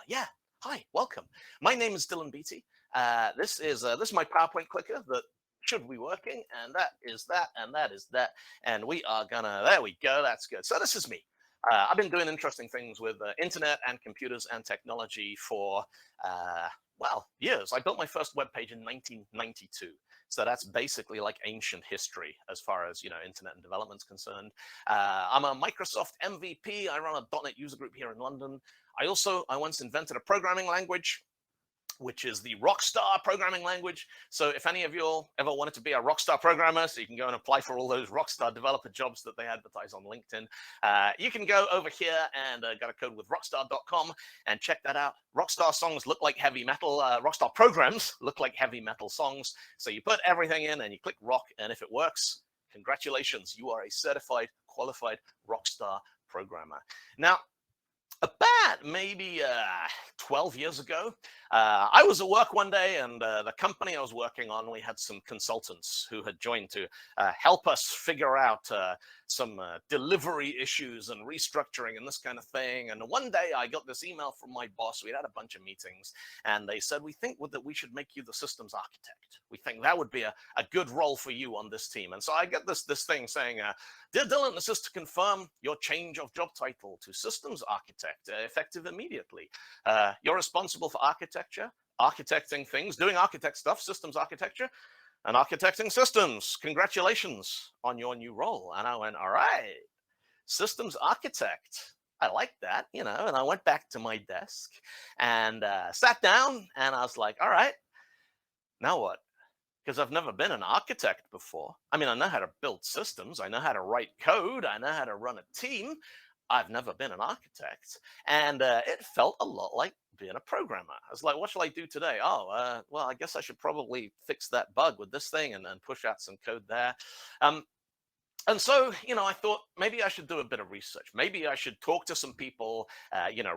Yeah, hi, welcome. My name is Dylan Beattie. This is my PowerPoint clicker that should be working, and that is that, and that is that, and we are gonna. There we go. That's good. So this is me. I've been doing interesting things with internet and computers and technology for years. I built my first web page in 1992. So that's basically like ancient history as far as internet and development's concerned. I'm a Microsoft MVP. I run a .NET user group here in London. I once invented a programming language, which is the Rockstar programming language. So if any of you all ever wanted to be a Rockstar programmer, so you can go and apply for all those Rockstar developer jobs that they advertise on LinkedIn, you can go over here and get a code with rockstar.com and check that out. Rockstar songs look like heavy metal. Rockstar programs look like heavy metal songs. So you put everything in and you click rock, and if it works, congratulations, you are a certified, qualified Rockstar programmer. Now, about maybe 12 years ago, I was at work one day, and the company I was working on, we had some consultants who had joined to help us figure out some delivery issues and restructuring and this kind of thing. And one day I got this email from my boss. We'd had a bunch of meetings, and they said, we think that we should make you the systems architect. We think that would be a good role for you on this team. And so I get this thing saying, dear Dylan, this is to confirm your change of job title to systems architect, effective immediately. You're responsible for architecture, architecting things, doing architect stuff, systems architecture, and architecting systems. Congratulations on your new role. And I went, all right, systems architect. I like that, and I went back to my desk and sat down, and I was like, all right, now what? Because I've never been an architect before. I mean, I know how to build systems, I know how to write code, I know how to run a team. I've never been an architect. And it felt a lot like being a programmer. I was like, what shall I do today? Well, I guess I should probably fix that bug with this thing and then push out some code there. Um, and so, I thought maybe I should do a bit of research. Maybe I should talk to some people,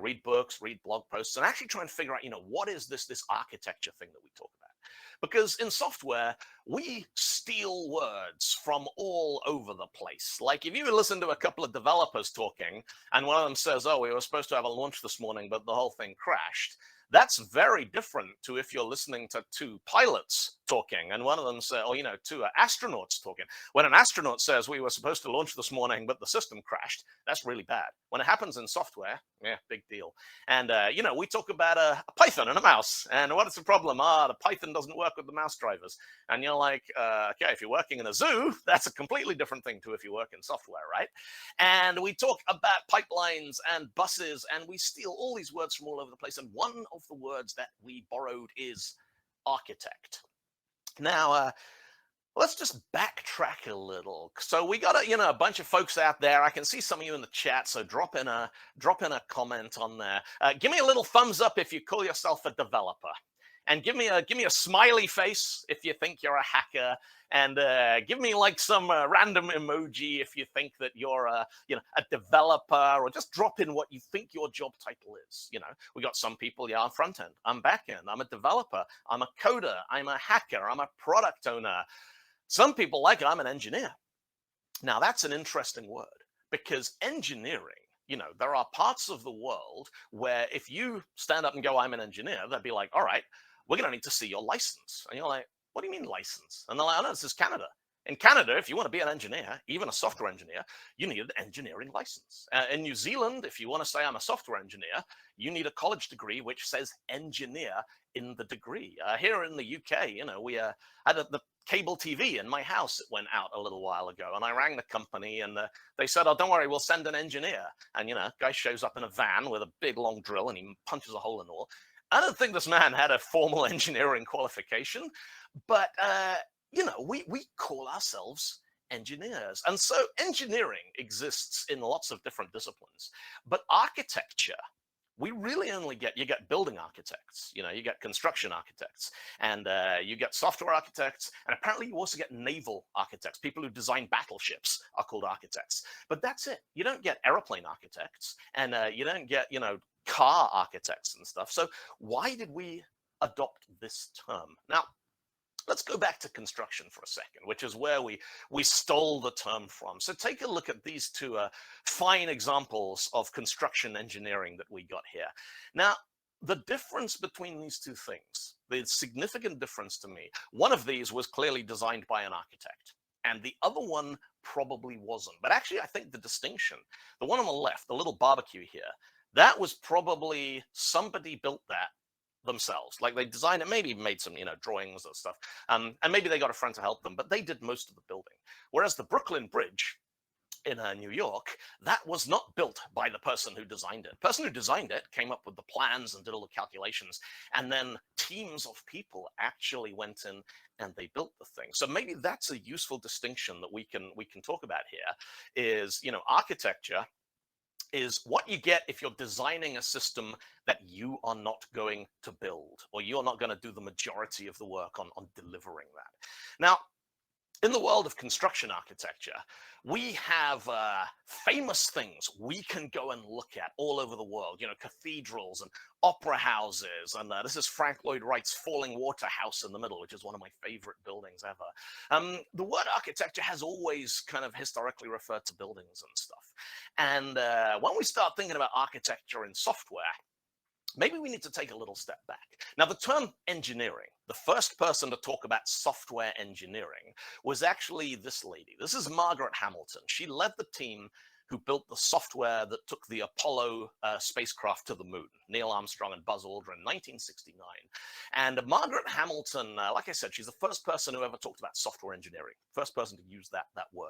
read books, read blog posts, and actually try and figure out, what is this architecture thing that we talk about? Because in software, we steal words from all over the place. Like if you listen to a couple of developers talking, and one of them says, oh, we were supposed to have a launch this morning, but the whole thing crashed. That's very different to if you're listening to two pilots talking, and one of them says, two astronauts talking. When an astronaut says we were supposed to launch this morning, but the system crashed, that's really bad. When it happens in software, yeah, big deal. And, we talk about a Python and a mouse, and what is the problem? The Python doesn't work with the mouse drivers. And you're like, okay, if you're working in a zoo, that's a completely different thing to if you work in software, right? And we talk about pipelines and buses, and we steal all these words from all over the place. And one of the words that we borrowed is architect. Now, let's just backtrack a little. So we got a bunch of folks out there. I can see some of you in the chat, so drop in a comment on there. Give me a little thumbs up if you call yourself a developer, and give me a smiley face if you think you're a hacker, and give me like some random emoji if you think that you're a developer, or just drop in what you think your job title is. We got some people, I'm front end, I'm back end, I'm a developer, I'm a coder, I'm a hacker, I'm a product owner. Some people like it, I'm an engineer. Now that's an interesting word, because engineering, there are parts of the world where if you stand up and go, I'm an engineer, they'd be like, all right, we're going to need to see your license. And you're like, what do you mean license? And they're like, oh no, this is Canada. In Canada, if you want to be an engineer, even a software engineer, you need an engineering license. In New Zealand, if you want to say I'm a software engineer, you need a college degree which says engineer in the degree. Here in the UK, we had the cable TV in my house. It went out a little while ago, and I rang the company, and they said, oh, don't worry, we'll send an engineer. And, guy shows up in a van with a big long drill, and he punches a hole in the wall. I don't think this man had a formal engineering qualification, but, we call ourselves engineers. And so engineering exists in lots of different disciplines, but architecture, we really only you get building architects, you get construction architects, and you get software architects, and apparently you also get naval architects. People who design battleships are called architects. But that's it. You don't get airplane architects, and you don't get, car architects and stuff. So why did we adopt this term? Now, Let's go back to construction for a second, which is where we stole the term from. So take a look at these two fine examples of construction engineering that we got here. Now, the difference between these two things, the significant difference to me, one of these was clearly designed by an architect, and the other one probably wasn't. But actually, I think the distinction, the one on the left, the little barbecue here, that was probably somebody built that themselves. Like they designed it, maybe made some, drawings or stuff. And maybe they got a friend to help them, but they did most of the building. Whereas the Brooklyn Bridge in New York, that was not built by the person who designed it. The person who designed it came up with the plans and did all the calculations, and then teams of people actually went in and they built the thing. So maybe that's a useful distinction that we can talk about here. Is architecture is what you get if you're designing a system that you are not going to build, or you're not going to do the majority of the work on delivering that. Now, in the world of construction architecture, we have famous things we can go and look at all over the world, cathedrals and opera houses. And this is Frank Lloyd Wright's Falling Water House in the middle, which is one of my favorite buildings ever. The word architecture has always kind of historically referred to buildings and stuff. And when we start thinking about architecture in software, maybe we need to take a little step back. Now, the term engineering, the first person to talk about software engineering was actually this lady. This is Margaret Hamilton. She led the team who built the software that took the Apollo spacecraft to the moon, Neil Armstrong and Buzz Aldrin, in 1969. And Margaret Hamilton, like I said, she's the first person who ever talked about software engineering, first person to use that word.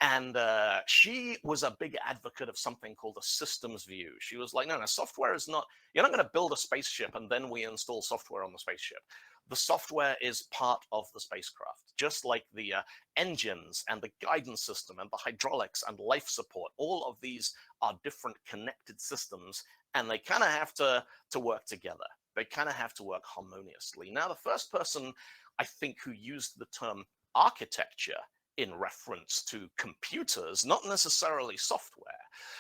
And she was a big advocate of something called a systems view. She was like, no, software is not, you're not going to build a spaceship and then we install software on the spaceship. The software is part of the spacecraft, just like the engines and the guidance system and the hydraulics and life support. All of these are different connected systems, and they kind of have to work together. They kind of have to work harmoniously. Now, the first person I think who used the term architecture in reference to computers, not necessarily software,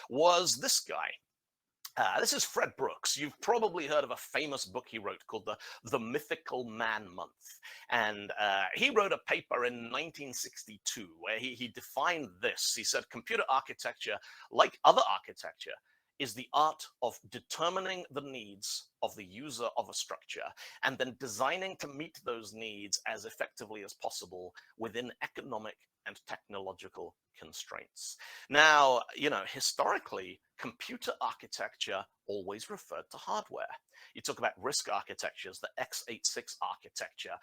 was this guy. This is Fred Brooks. You've probably heard of a famous book he wrote called The Mythical Man Month. And he wrote a paper in 1962 where he defined this. He said, computer architecture, like other architecture, is the art of determining the needs of the user of a structure and then designing to meet those needs as effectively as possible within economic and technological constraints. Now, historically, computer architecture always referred to hardware. You talk about RISC architectures, the x86 architecture,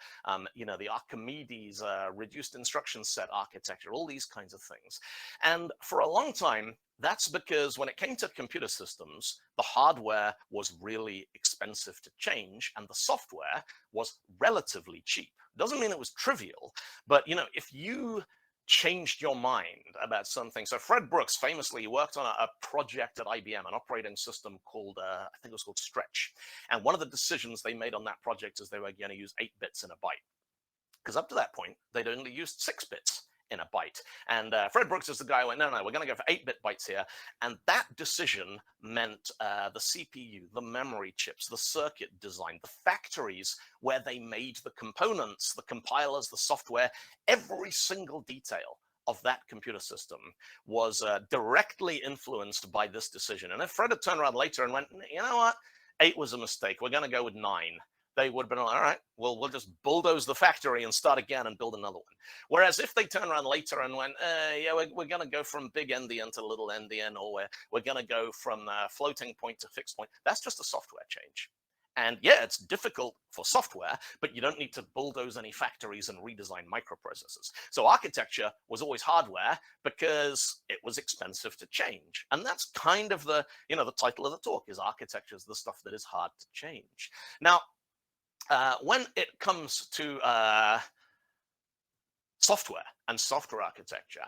the Archimedes reduced instruction set architecture, all these kinds of things. And for a long time, that's because when it came to computer systems, the hardware was really expensive to change and the software was relatively cheap. Doesn't mean it was trivial, but if you changed your mind about something. So Fred Brooks famously worked on a project at IBM, an operating system called, I think it was called Stretch. And one of the decisions they made on that project is they were going to use 8 bits in a byte. Because up to that point, they'd only used 6 bits in a byte. And Fred Brooks is the guy who went, no, we're going to go for 8-bit bytes here. And that decision meant the CPU, the memory chips, the circuit design, the factories where they made the components, the compilers, the software, every single detail of that computer system was directly influenced by this decision. And if Fred had turned around later and went, you know what, 8 was a mistake, we're going to go with 9. They would have been like, all right, well, we'll just bulldoze the factory and start again and build another one. Whereas if they turn around later and went, yeah, we're going to go from big endian to little endian, or we're going to go from floating point to fixed point, that's just a software change. And yeah, it's difficult for software, but you don't need to bulldoze any factories and redesign microprocessors. So architecture was always hardware because it was expensive to change. And that's kind of the title of the talk is architecture is the stuff that is hard to change. Now, when it comes to software and software architecture,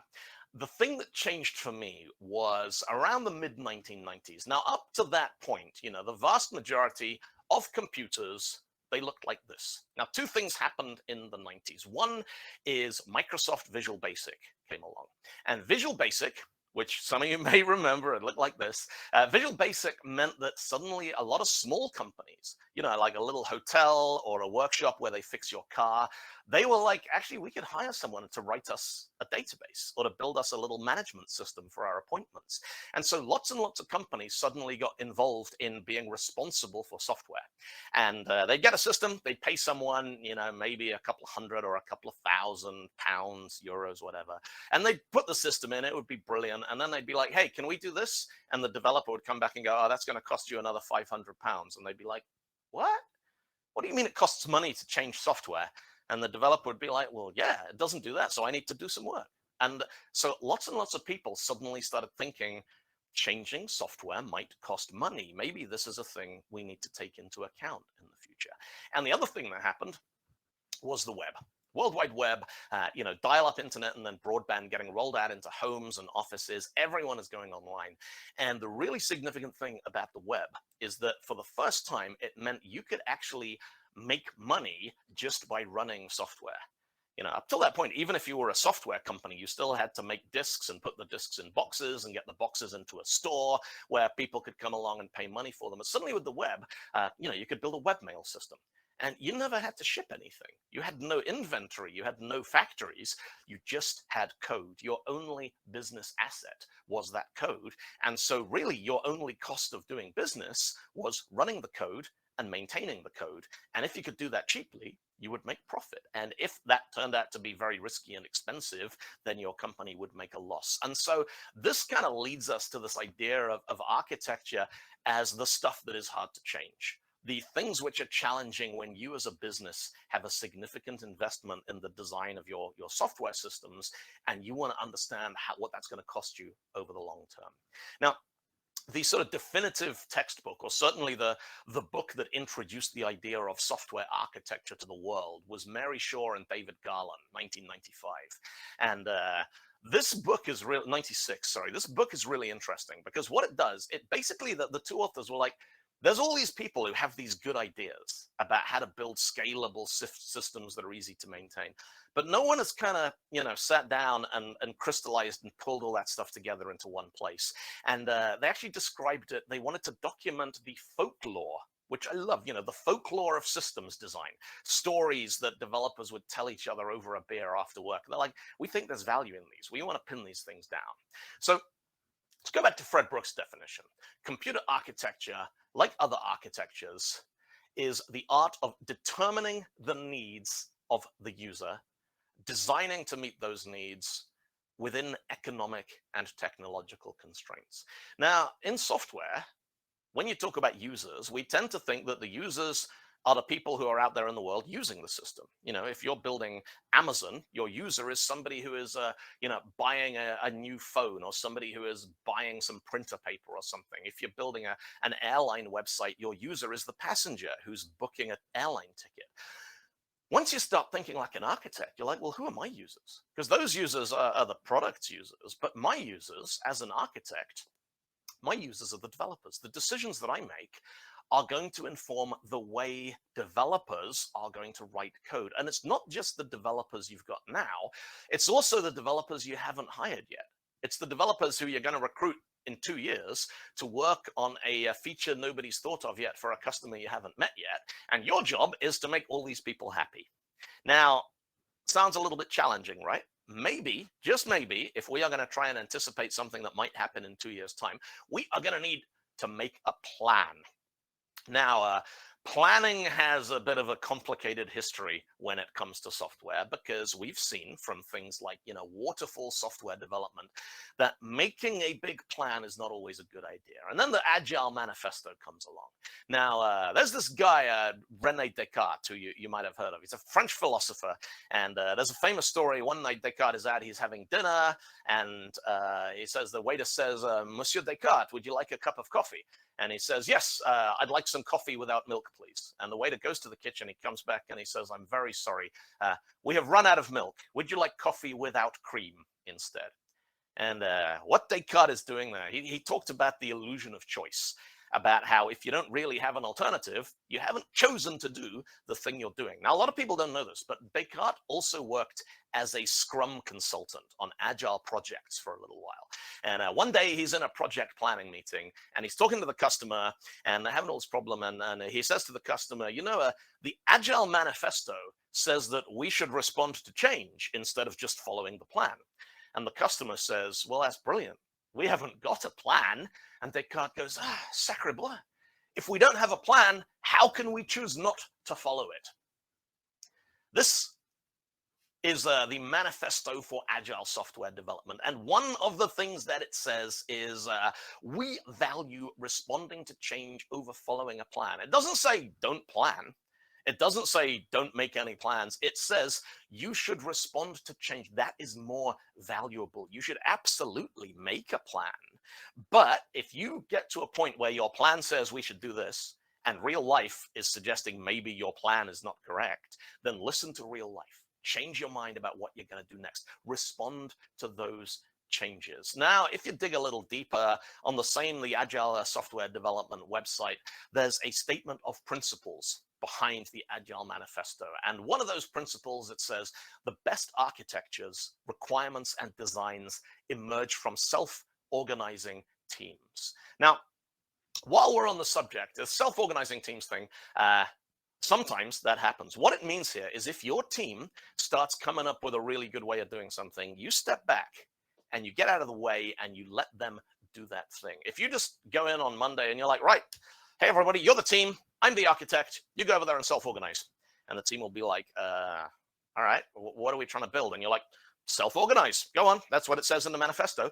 the thing that changed for me was around the mid-1990s. Now, up to that point, the vast majority of computers, they looked like this. Now, 2 things happened in the 90s. One is Microsoft Visual Basic came along. And Visual Basic which some of you may remember, it looked like this. Visual Basic meant that suddenly a lot of small companies, like a little hotel or a workshop where they fix your car, they were like, actually, we could hire someone to write us a database or to build us a little management system for our appointments. And so lots and lots of companies suddenly got involved in being responsible for software. And they'd get a system, they'd pay someone, maybe a couple hundred or a couple of £1,000, euros, whatever. And they'd put the system in, it would be brilliant. And then they'd be like, hey, can we do this? And the developer would come back and go, oh, that's going to cost you another £500. And they'd be like, what? What do you mean it costs money to change software? And the developer would be like, well, yeah, it doesn't do that, so I need to do some work. And so lots and lots of people suddenly started thinking, changing software might cost money. Maybe this is a thing we need to take into account in the future. And the other thing that happened was the web. World Wide Web, dial-up internet and then broadband getting rolled out into homes and offices. Everyone is going online. And the really significant thing about the web is that for the first time, it meant you could actually make money just by running software. Up till that point, even if you were a software company, you still had to make disks and put the disks in boxes and get the boxes into a store where people could come along and pay money for them. But suddenly with the web, you could build a webmail system. And you never had to ship anything. You had no inventory. You had no factories. You just had code. Your only business asset was that code. And so really your only cost of doing business was running the code and maintaining the code. And if you could do that cheaply, you would make profit. And if that turned out to be very risky and expensive, then your company would make a loss. And so this kind of leads us to this idea of architecture as the stuff that is hard to change. The things which are challenging when you as a business have a significant investment in the design of your software systems, and you want to understand what that's going to cost you over the long term. Now, the sort of definitive textbook, or certainly the book that introduced the idea of software architecture to the world, was Mary Shaw and David Garland, 1995. And this book is 96, sorry. This book is really interesting because what it does, it basically, the two authors were like, there's all these people who have these good ideas about how to build scalable systems that are easy to maintain. But no one has kind of, sat down and crystallized and pulled all that stuff together into one place. And they actually described it, they wanted to document the folklore, which I love, the folklore of systems design, stories that developers would tell each other over a beer after work. And they're like, we think there's value in these. We want to pin these things down. So let's go back to Fred Brooks' definition. Computer architecture, like other architectures, is the art of determining the needs of the user, designing to meet those needs within economic and technological constraints. Now, in software, when you talk about users, we tend to think that the users are the people who are out there in the world using the system. If you're building Amazon, your user is somebody who is, buying a new phone, or somebody who is buying some printer paper or something. If you're building an airline website, your user is the passenger who's booking an airline ticket. Once you start thinking like an architect, you're like, well, who are my users? Because those users are the product's users, but my users as an architect, my users are the developers. The decisions that I make are going to inform the way developers are going to write code. And it's not just the developers you've got now, it's also the developers you haven't hired yet. It's the developers who you're going to recruit in 2 years to work on a feature nobody's thought of yet for a customer you haven't met yet. And your job is to make all these people happy. Now, sounds a little bit challenging, right? Maybe, just maybe, if we are going to try and anticipate something that might happen in 2 years' time, we are going to need to make a plan. Now, planning has a bit of a complicated history when it comes to software, because we've seen from things like, waterfall software development, that making a big plan is not always a good idea. And then the Agile Manifesto comes along. Now, there's this guy, René Descartes, who you might have heard of. He's a French philosopher. And there's a famous story. One night, Descartes is out, he's having dinner, and he says, the waiter says, Monsieur Descartes, would you like a cup of coffee? And he says, yes, I'd like some coffee without milk, please. And the waiter goes to the kitchen, he comes back and he says, I'm very sorry. We have run out of milk. Would you like coffee without cream instead? And what Descartes is doing there, he talked about the illusion of choice. about how if you don't really have an alternative, you haven't chosen to do the thing you're doing. Now, a lot of people don't know this, but Descartes also worked as a Scrum consultant on agile projects for a little while. And one day he's in a project planning meeting and he's talking to the customer and they're having all this problem. And he says to the customer, the Agile Manifesto says that we should respond to change instead of just following the plan. And the customer says, well, that's brilliant. We haven't got a plan. And Descartes goes, sacre bleu. If we don't have a plan, how can we choose not to follow it? This is the manifesto for agile software development. And one of the things that it says is we value responding to change over following a plan. It doesn't say don't plan. It doesn't say don't make any plans. It says you should respond to change. That is more valuable. You should absolutely make a plan. But if you get to a point where your plan says we should do this, and real life is suggesting maybe your plan is not correct, then listen to real life. Change your mind about what you're going to do next. Respond to those changes. Now, if you dig a little deeper on the Agile Software Development website, there's a statement of principles behind the Agile Manifesto. And one of those principles, it says, the best architectures, requirements, and designs emerge from self-organizing teams. Now, while we're on the subject, the self-organizing teams thing, sometimes that happens. What it means here is if your team starts coming up with a really good way of doing something, you step back and you get out of the way and you let them do that thing. If you just go in on Monday and you're like, right, hey, everybody, you're the team. I'm the architect. You go over there and self-organize. And the team will be like, all right, what are we trying to build? And you're like, self-organize. Go on. That's what it says in the manifesto.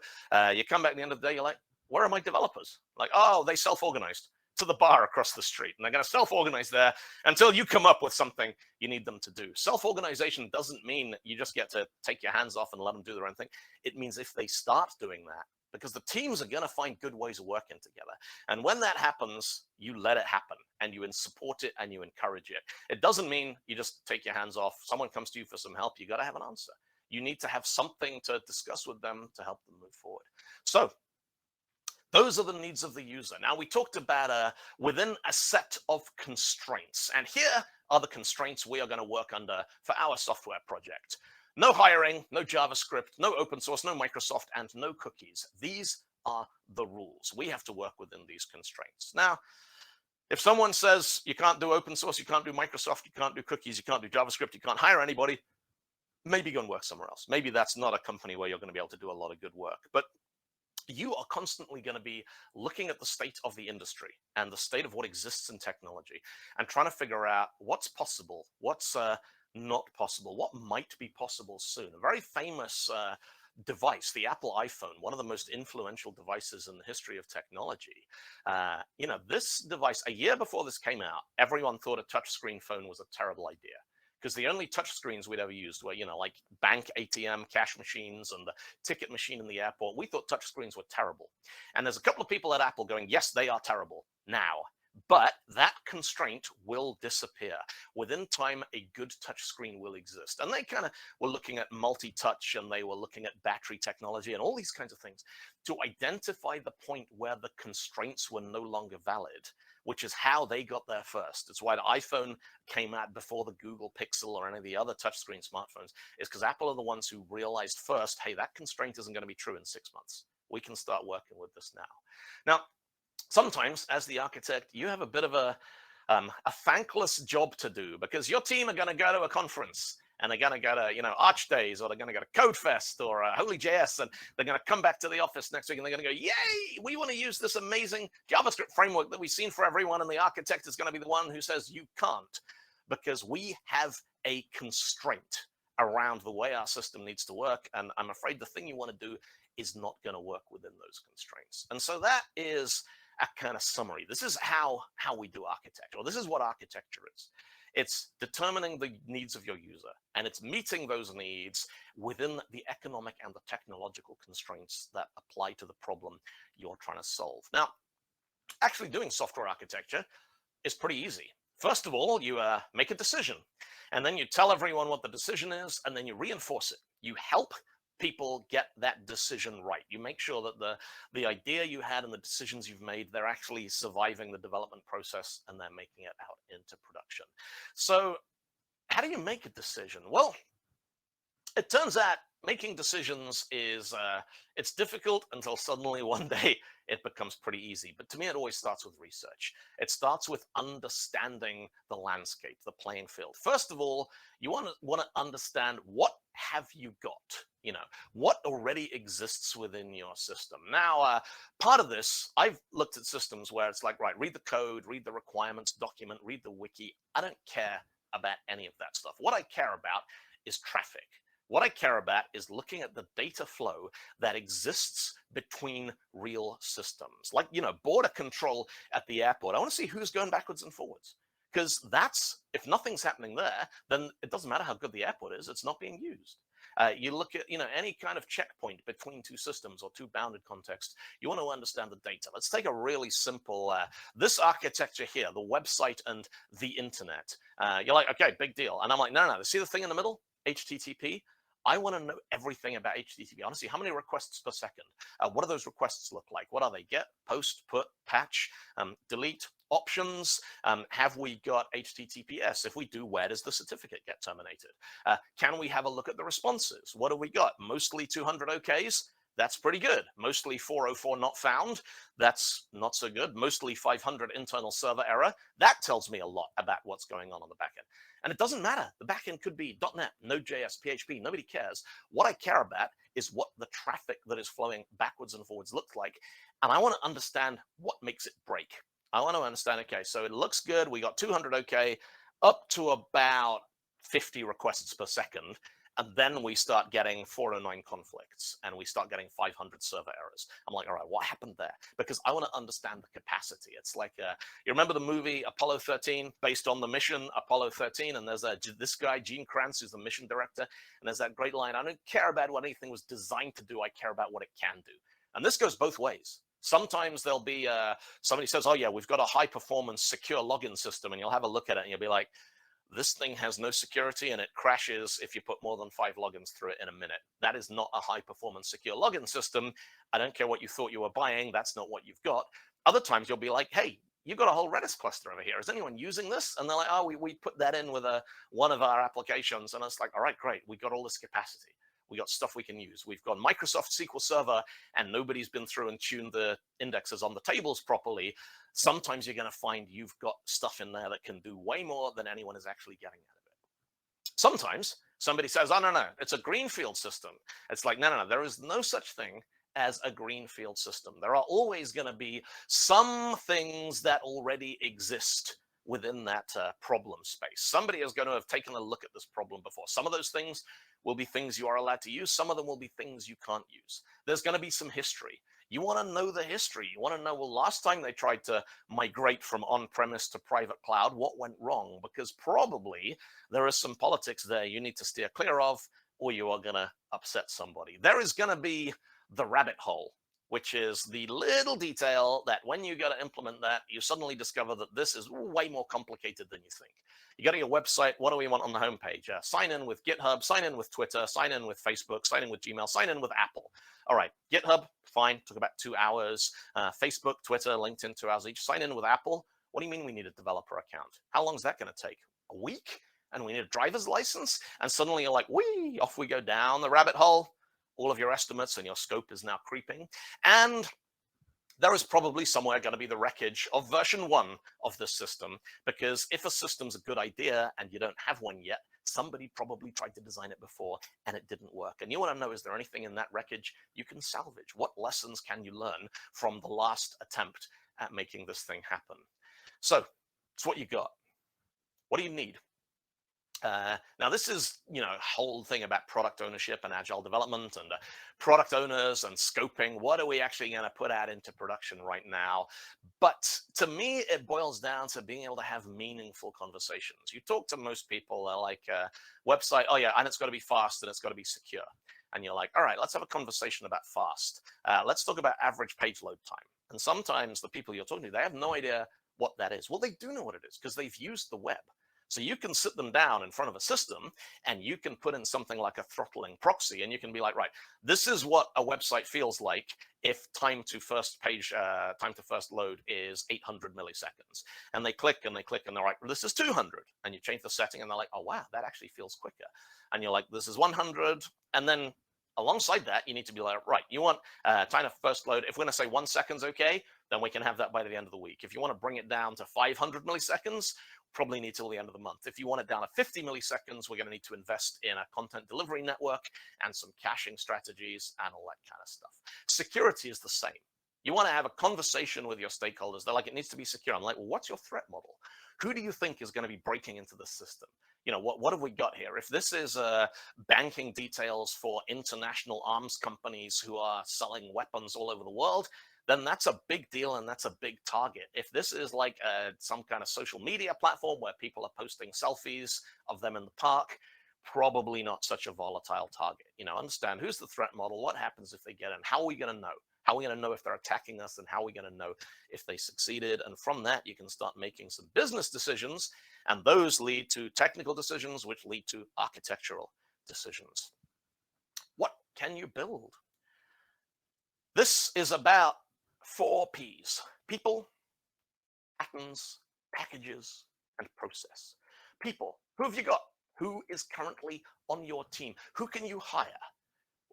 You come back at the end of the day, you're like, where are my developers? Like, oh, they self-organized to the bar across the street. And they're going to self-organize there until you come up with something you need them to do. Self-organization doesn't mean you just get to take your hands off and let them do their own thing. It means if they start doing that, because the teams are going to find good ways of working together. And when that happens, you let it happen and you support it and you encourage it. It doesn't mean you just take your hands off. Someone comes to you for some help, you got to have an answer. You need to have something to discuss with them to help them move forward. So those are the needs of the user. Now, we talked about within a set of constraints. And here are the constraints we are going to work under for our software project. No hiring, no JavaScript, no open source, no Microsoft, and no cookies. These are the rules. We have to work within these constraints. Now, if someone says you can't do open source, you can't do Microsoft, you can't do cookies, you can't do JavaScript, you can't hire anybody, maybe go and work somewhere else. Maybe that's not a company where you're going to be able to do a lot of good work. But you are constantly going to be looking at the state of the industry and the state of what exists in technology and trying to figure out what's possible, what's not possible, what might be possible soon. A very famous device, the Apple iPhone, one of the most influential devices in the history of technology. This device, a year before this came out, everyone thought a touchscreen phone was a terrible idea. Because the only touch screens we'd ever used were, like bank ATM, cash machines, and the ticket machine in the airport. We thought touch screens were terrible. And there's a couple of people at Apple going, yes, they are terrible now. But that constraint will disappear. Within time, a good touch screen will exist. And they kind of were looking at multi-touch and they were looking at battery technology and all these kinds of things to identify the point where the constraints were no longer valid, which is how they got there first. It's why the iPhone came out before the Google Pixel or any of the other touchscreen smartphones, is because Apple are the ones who realized first, hey, that constraint isn't going to be true in 6 months. We can start working with this now. Now, sometimes as the architect, you have a bit of a thankless job to do because your team are going to go to a conference and they're going to go to, Arch Days, or they're going to go to CodeFest or Holy.js, and they're going to come back to the office next week and they're going to go, yay, we want to use this amazing JavaScript framework that we've seen for everyone, and the architect is going to be the one who says you can't, because we have a constraint around the way our system needs to work, and I'm afraid the thing you want to do is not going to work within those constraints. And so that is a kind of summary. This is how we do architecture, or this is what architecture is. It's determining the needs of your user, and it's meeting those needs within the economic and the technological constraints that apply to the problem you're trying to solve. Now, actually doing software architecture is pretty easy. First of all, you make a decision, and then you tell everyone what the decision is, and then you reinforce it. You help people get that decision right. You make sure that the idea you had and the decisions you've made, they're actually surviving the development process and they're making it out into production. So how do you make a decision? Well, it turns out making decisions is it's difficult until suddenly one day it becomes pretty easy. But to me, it always starts with research. It starts with understanding the landscape, the playing field. First of all, you want to understand, what have you got, what already exists within your system. Now, part of this, I've looked at systems where it's like, right, read the code, read the requirements document, read the wiki. I don't care about any of that stuff. What I care about is traffic. What I care about is looking at the data flow that exists between real systems. Like, border control at the airport. I want to see who's going backwards and forwards. Because if nothing's happening there, then it doesn't matter how good the airport is, it's not being used. You look at, any kind of checkpoint between two systems or two bounded contexts, you want to understand the data. Let's take a really simple, this architecture here, the website and the internet. You're like, okay, big deal. And I'm like, no, see the thing in the middle? HTTP. I want to know everything about HTTP. Honestly, how many requests per second? What do those requests look like? What are they? Get, post, put, patch, delete, options. Have we got HTTPS? If we do, where does the certificate get terminated? Can we have a look at the responses? What do we got? Mostly 200 OKs. That's pretty good. Mostly 404 not found. That's not so good. Mostly 500 internal server error. That tells me a lot about what's going on the back end. And it doesn't matter. The backend could be .NET, Node.js, PHP. Nobody cares. What I care about is what the traffic that is flowing backwards and forwards looks like. And I want to understand what makes it break. I want to understand, okay, so it looks good. We got 200 OK, up to about 50 requests per second. And then we start getting 409 conflicts and we start getting 500 server errors. I'm like, all right, what happened there? Because I want to understand the capacity. It's like, you remember the movie Apollo 13, based on the mission Apollo 13? And there's this guy, Gene Kranz, who's the mission director. And there's that great line, I don't care about what anything was designed to do. I care about what it can do. And this goes both ways. Sometimes there'll be, somebody says, oh yeah, we've got a high performance secure login system. And you'll have a look at it and you'll be like, this thing has no security and it crashes if you put more than 5 logins through it in a minute. That is not a high performance secure login system. I don't care what you thought you were buying. That's not what you've got. Other times you'll be like, hey, you've got a whole Redis cluster over here. Is anyone using this? And they're like, oh, we put that in with one of our applications. And it's like, all right, great. We got all this capacity. We got stuff we can use. We've got Microsoft SQL Server and nobody's been through and tuned the indexes on the tables properly. Sometimes you're going to find you've got stuff in there that can do way more than anyone is actually getting out of it. Sometimes somebody says, oh, no, it's a greenfield system. It's like, no, there is no such thing as a greenfield system. There are always going to be some things that already exist within that problem space. Somebody is going to have taken a look at this problem before. Some of those things will be things you are allowed to use. Some of them will be things you can't use. There's going to be some history. You want to know the history. You want to know, well, last time they tried to migrate from on-premise to private cloud, what went wrong? Because probably there is some politics there you need to steer clear of, or you are going to upset somebody. There is going to be the rabbit hole, which is the little detail that when you got to implement that, you suddenly discover that this is way more complicated than you think. You go to your website, what do we want on the homepage? Sign in with GitHub, sign in with Twitter, sign in with Facebook, sign in with Gmail, sign in with Apple. All right, GitHub, fine, took about 2 hours. Facebook, Twitter, LinkedIn, 2 hours each. Sign in with Apple. What do you mean we need a developer account? How long is that going to take? A week? And we need a driver's license? And suddenly you're like, whee, off we go down the rabbit hole. All of your estimates and your scope is now creeping. And there is probably somewhere going to be the wreckage of version 1 of this system, because if a system's a good idea and you don't have one yet, somebody probably tried to design it before and it didn't work. And you want to know, is there anything in that wreckage you can salvage? What lessons can you learn from the last attempt at making this thing happen? So it's what you got. What do you need? Now, this is, a whole thing about product ownership and agile development and product owners and scoping. What are we actually going to put out into production right now? But to me, it boils down to being able to have meaningful conversations. You talk to most people, they're like, website, oh yeah, and it's got to be fast and it's got to be secure. And you're like, all right, let's have a conversation about fast. Let's talk about average page load time. And sometimes the people you're talking to, they have no idea what that is. Well, they do know what it is because they've used the web. So you can sit them down in front of a system and you can put in something like a throttling proxy, and you can be like, right, this is what a website feels like if time to first load is 800 milliseconds. And they click and they click and they're like, this is 200. And you change the setting and they're like, oh, wow, that actually feels quicker. And you're like, this is 100. And then alongside that, you need to be like, right, you want time to first load. If we're going to say 1 second's okay, then we can have that by the end of the week. If you want to bring it down to 500 milliseconds, probably need till the end of the month. If you want it down to 50 milliseconds, we're going to need to invest in a content delivery network and some caching strategies and all that kind of stuff. Security is the same. You want to have a conversation with your stakeholders. They're like, it needs to be secure. I'm like, well, what's your threat model? Who do you think is going to be breaking into the system? What have we got here? If this is banking details for international arms companies who are selling weapons all over the world, then that's a big deal and that's a big target. If this is like some kind of social media platform where people are posting selfies of them in the park, probably not such a volatile target. Understand who's the threat model, what happens if they get in, how are we going to know? How are we going to know if they're attacking us, and how are we going to know if they succeeded? And from that, you can start making some business decisions, and those lead to technical decisions, which lead to architectural decisions. What can you build? This is about 4 P's: people, patterns, packages, and process. People, who have you got? Who is currently on your team? Who can you hire?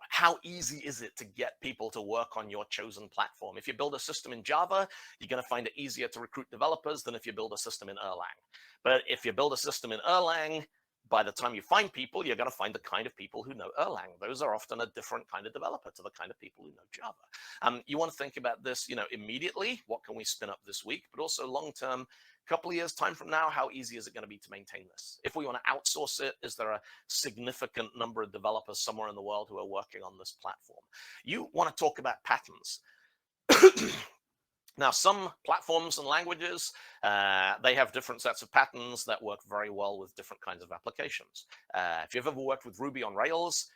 How easy is it to get people to work on your chosen platform? If you build a system in Java, you're going to find it easier to recruit developers than if you build a system in Erlang. But if you build a system in Erlang, by the time you find people, you're going to find the kind of people who know Erlang. Those are often a different kind of developer to the kind of people who know Java. You want to think about this, immediately. What can we spin up this week? But also long-term, couple of years time from now, how easy is it going to be to maintain this? If we want to outsource it, is there a significant number of developers somewhere in the world who are working on this platform? You want to talk about patterns. Now, some platforms and languages, they have different sets of patterns that work very well with different kinds of applications. If you've ever worked with Ruby on Rails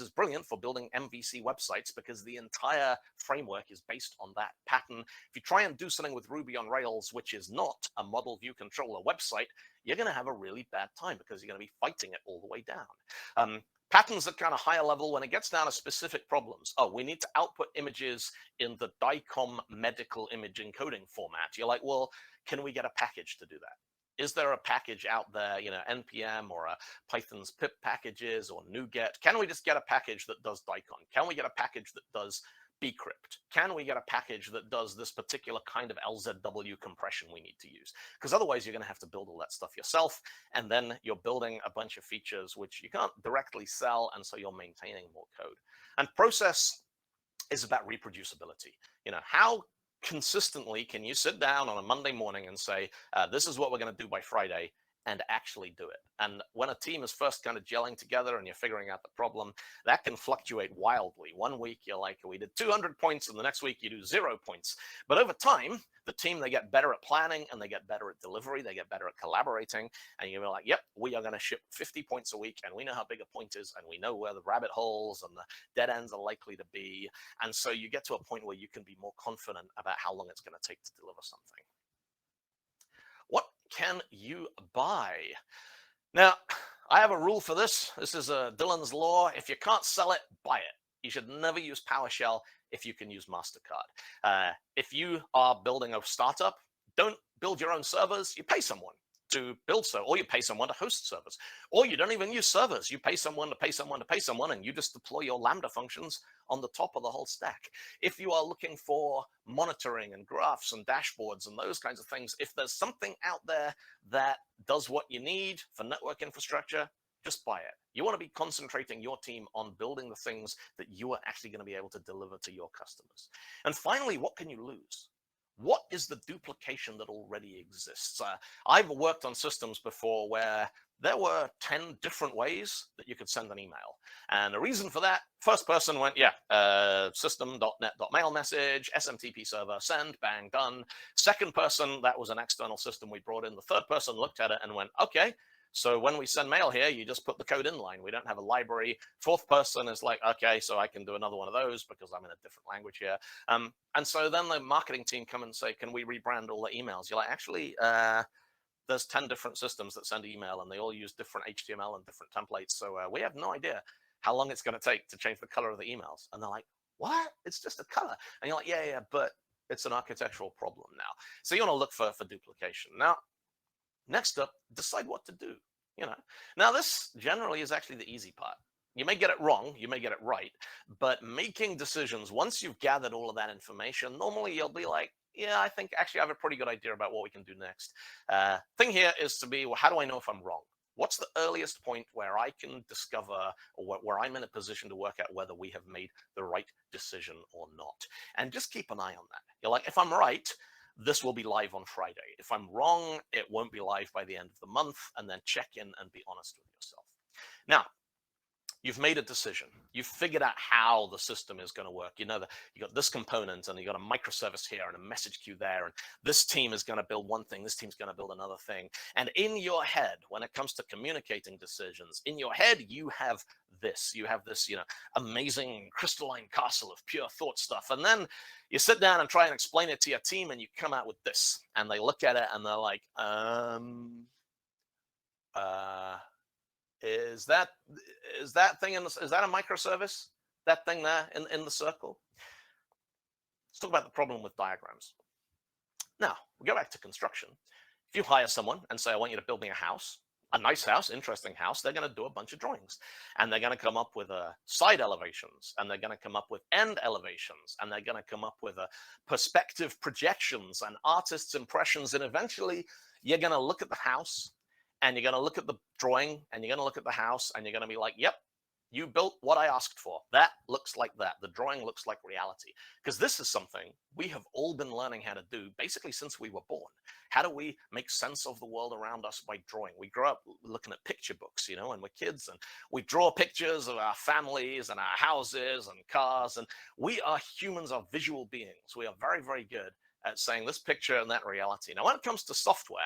is brilliant for building MVC websites because the entire framework is based on that pattern. If you try and do something with Ruby on Rails, which is not a model view controller website, you're going to have a really bad time because you're going to be fighting it all the way down. Patterns at kind of higher level, when it gets down to specific problems. Oh, we need to output images in the DICOM medical image encoding format. You're like, well, can we get a package to do that? Is there a package out there, NPM or a Python's pip packages or NuGet? Can we just get a package that does DICOM? Can we get a package that does bcrypt? Can we get a package that does this particular kind of LZW compression we need to use? Because otherwise you're going to have to build all that stuff yourself, and then you're building a bunch of features which you can't directly sell, and so you're maintaining more code. And process is about reproducibility. How consistently can you sit down on a Monday morning and say, this is what we're going to do by Friday, and actually do it? And when a team is first kind of gelling together and you're figuring out the problem, that can fluctuate wildly. One week you're like, we did 200 points, and the next week you do 0 points. But over time, the team, they get better at planning and they get better at delivery, they get better at collaborating, and you're like, yep, we are going to ship 50 points a week, and we know how big a point is, and we know where the rabbit holes and the dead ends are likely to be. And so you get to a point where you can be more confident about how long it's going to take to deliver something. What can you buy? Now, I have a rule for this. This is Dylan's law. If you can't sell it, buy it. You should never use PowerShell if you can use MasterCard. If you are building a startup, don't build your own servers. You pay someone to build so, or you pay someone to host servers, or you don't even use servers. You pay someone to pay someone to pay someone, and you just deploy your Lambda functions on the top of the whole stack. If you are looking for monitoring and graphs and dashboards and those kinds of things, if there's something out there that does what you need for network infrastructure, just buy it. You want to be concentrating your team on building the things that you are actually going to be able to deliver to your customers. And finally, what can you lose? What is the duplication that already exists? I've worked on systems before where there were 10 different ways that you could send an email. And the reason for that, first person went, system.net.mail message, SMTP server, send, bang, done. Second person, that was an external system we brought in. The third person looked at it and went, okay, so when we send mail here, you just put the code in line. We don't have a library. Fourth person is like, okay, so I can do another one of those because I'm in a different language here. And so then the marketing team come and say, can we rebrand all the emails? You're like, actually, there's 10 different systems that send email, and they all use different HTML and different templates. So we have no idea how long it's going to take to change the color of the emails. And they're like, what? It's just a color. And you're like, yeah, but it's an architectural problem now. So you want to look for duplication. Now, next up, decide what to do. Now this generally is actually the easy part. You may get it wrong, you may get it right, but making decisions, once you've gathered all of that information, normally you'll be like, yeah, I think actually I have a pretty good idea about what we can do next. Thing here is to be, well, how do I know if I'm wrong? What's the earliest point where I can discover, or where I'm in a position to work out whether we have made the right decision or not? And just keep an eye on that. You're like, if I'm right, this will be live on Friday. If I'm wrong, it won't be live by the end of the month, and then check in and be honest with yourself. Now, you've made a decision. You've figured out how the system is going to work. You know that you got this component, and you got a microservice here and a message queue there, and this team is going to build one thing, this team's going to build another thing. And in your head, when it comes to communicating decisions, in your head you have this. You have this, amazing crystalline castle of pure thought stuff. And then you sit down and try and explain it to your team, and you come out with this. And they look at it and they're like, is that thing is that a microservice? That thing there in the circle? Let's talk about the problem with diagrams. Now, we go back to construction. If you hire someone and say, I want you to build me a house, a nice house, interesting house, they're going to do a bunch of drawings. And they're going to come up with side elevations, and they're going to come up with end elevations, and they're going to come up with perspective projections and artists' impressions. And eventually, you're going to look at the house, and you're going to look at the drawing, and you're going to look at the house, and you're going to be like, yep, you built what I asked for. That looks like that. The drawing looks like reality. Because this is something we have all been learning how to do basically since we were born. How do we make sense of the world around us by drawing? We grow up looking at picture books, and we're kids, and we draw pictures of our families and our houses and cars. And we are humans, are visual beings. We are very, very good at saying this picture and that reality. Now, when it comes to software,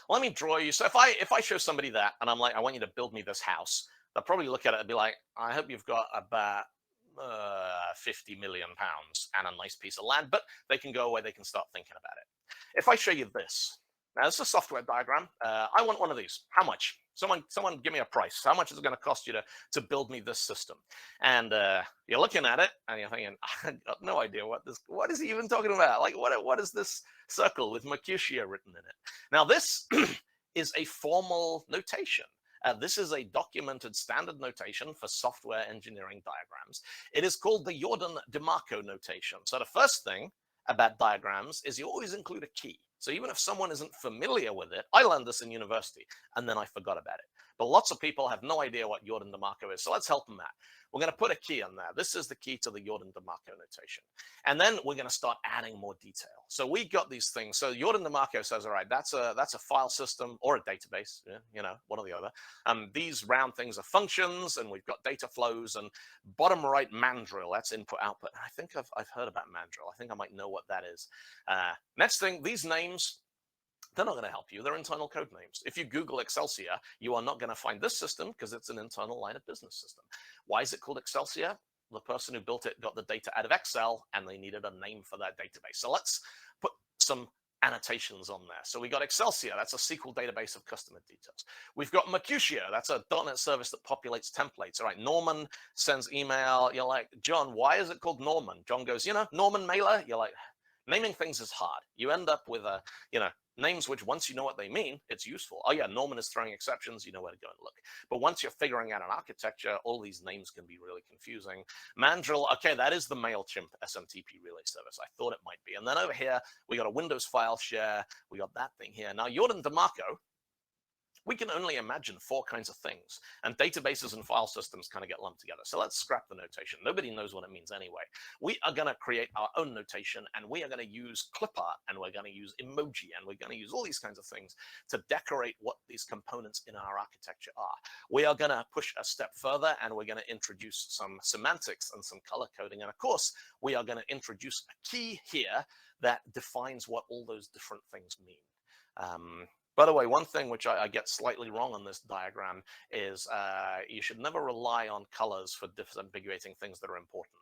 let me draw you. So if I show somebody that, and I'm like, I want you to build me this house, they'll probably look at it and be like, I hope you've got about 50 million pounds and a nice piece of land, but they can go away, they can start thinking about it. If I show you this, now this is a software diagram. I want one of these. How much? Someone give me a price. How much is it going to cost you to build me this system? And you're looking at it and you're thinking, I got no idea what is he even talking about? Like, what is this circle with Mercutio written in it? Now this is a formal notation. This is a documented standard notation for software engineering diagrams. It is called the Jordan-DeMarco notation. So the first thing about diagrams is you always include a key. So even if someone isn't familiar with it, I learned this in university and then I forgot about it. But lots of people have no idea what Jordan-DeMarco is. So let's help them out. We're going to put a key on there. This is the key to the Jordan-DeMarco notation. And then we're going to start adding more detail. So we got these things. So Jordan-DeMarco says, all right, that's a file system or a database, one or the other. These round things are functions, and we've got data flows, and bottom right mandrill, that's input output. I think I've heard about mandrill. I think I might know what that is. Next thing, these names, they're not going to help you. They're internal code names. If you Google Excelsior, you are not going to find this system because it's an internal line of business system. Why is it called Excelsior? The person who built it got the data out of Excel, and they needed a name for that database. So let's put some annotations on there. So we got Excelsior, that's a SQL database of customer details. We've got Mercutio, that's a .NET service that populates templates. All right, Norman sends email. You're like, John, why is it called Norman? John goes, Norman Mailer. You're like, naming things is hard. You end up with names which, once you know what they mean, it's useful. Oh yeah, Norman is throwing exceptions, you know where to go and look. But once you're figuring out an architecture, all these names can be really confusing. Mandrill, okay, that is the MailChimp SMTP relay service. I thought it might be. And then over here, we got a Windows file share. We got that thing here. Now, Jordan-DeMarco, we can only imagine 4 kinds of things, and databases and file systems kind of get lumped together. So let's scrap the notation. Nobody knows what it means anyway. We are going to create our own notation, and we are going to use clip art, and we're going to use emoji, and we're going to use all these kinds of things to decorate what these components in our architecture are. We are going to push a step further, and we're going to introduce some semantics and some color coding. And of course, we are going to introduce a key here that defines what all those different things mean. By the way, one thing which I get slightly wrong on this diagram is you should never rely on colors for disambiguating things that are important,